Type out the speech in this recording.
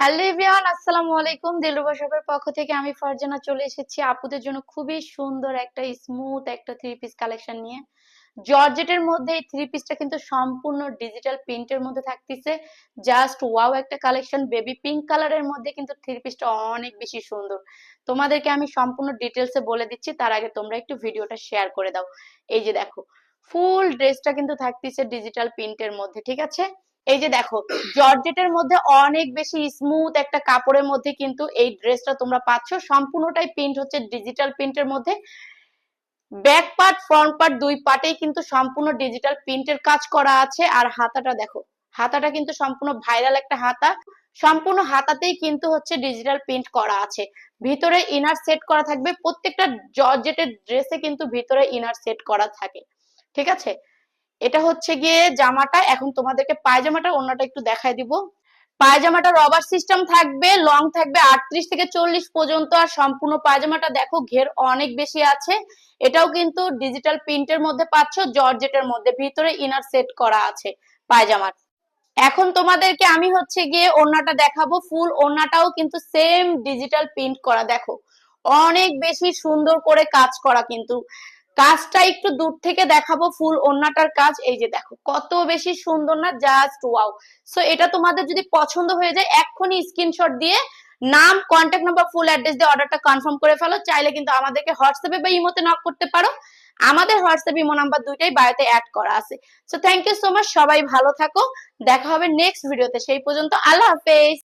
Hello everyone, আসসালামু আলাইকুম। দিলরুবা শপের পক্ষ থেকে আমি ফারজানা চলে এসেছি আপুদের জন্য খুবই সুন্দর একটা স্মুথ একটা থ্রি পিস কালেকশন নিয়ে। জর্জেটের মধ্যে এই থ্রি পিসটা কিন্তু সম্পূর্ণ ডিজিটাল প্রিন্টের মধ্যে থাকতেছে। জাস্ট ওয়াও একটা কালেকশন। বেবি পিঙ্ক কালারের মধ্যে কিন্তু থ্রি পিসটা অনেক বেশি সুন্দর। তোমাদেরকে আমি সম্পূর্ণ ডিটেলসে বলে দিচ্ছি, তার আগে তোমরা একটু ভিডিওটা শেয়ার করে দাও। এই যে দেখো, ফুল ড্রেসটা কিন্তু থাকতেছে ডিজিটাল প্রিন্টের মধ্যে, ঠিক আছে? এই যে দেখো, জর্জেটের মধ্যে অনেক বেশি স্মুথ একটা কাপড়ের মধ্যে কিন্তু এই ড্রেসটা তোমরা পাচ্ছ। সম্পূর্ণটাই প্রিন্ট হচ্ছে ডিজিটাল প্রিন্টের মধ্যে। ব্যাক পার্ট ফ্রন্ট পার্ট দুই পার্টেই কিন্তু সম্পূর্ণ ডিজিটাল প্রিন্টের কাজ করা আছে। আর হাতাটা দেখো, হাতাটা কিন্তু সম্পূর্ণ ভাইরাল একটা হাতা। সম্পূর্ণ হাতাতেই কিন্তু হচ্ছে ডিজিটাল প্রিন্ট করা আছে। ভিতরে ইনার সেট করা থাকবে। প্রত্যেকটা জর্জেটের ড্রেসে কিন্তু ভিতরে ইনার সেট করা থাকে, ঠিক আছে? এটা হচ্ছে গিয়ে জামাটা। এখন তোমাদেরকে পায়জামাটা ওড়নাটা একটু দেখাই দিব। পায়জামাটা রবার সিস্টেম থাকবে, লং থাকবে 38 থেকে 40 পর্যন্ত। আর সম্পূর্ণ পায়জামাটা দেখো, ঘের অনেক বেশি আছে। এটাও কিন্তু ডিজিটাল প্রিন্টের মধ্যে পাচ্ছ, জর্জেটের মধ্যে। ভিতরে ইনার সেট করা আছে পায়জামার। এখন তোমাদেরকে আমি হচ্ছে গিয়ে ওড়নাটা দেখাবো। ফুল ওড়নাটাও কিন্তু সেম ডিজিটাল প্রিন্ট করা, দেখো অনেক বেশি সুন্দর করে কাজ করা। কিন্তু কাজটা একটু দূর থেকে দেখাবো, ফুল ওড়নাটার কাজ এই যে দেখো কত বেশি সুন্দর না, জাস্ট ওয়াও। সো এটা তোমাদের যদি পছন্দ হয়ে যায়, এক্ষুনি স্ক্রিনশট দিয়ে নাম, কন্ট্যাক্ট নাম্বার, ফুল অ্যাড্রেস দিয়ে অর্ডারটা কনফার্ম করে ফেলো। চাইলে কিন্তু আমাদেরকে হোয়াটসঅ্যাপে বা ইমোতে নক করতে পারো। আমাদের হোয়াটসঅ্যাপ ইমো নাম্বার দুইটাই বায়োতে অ্যাড করা আছে। So thank you so much, সবাই ভালো থাকো। দেখা হবে নেক্সট ভিডিওতে। সেই পর্যন্ত আল্লাহ হাফেজ।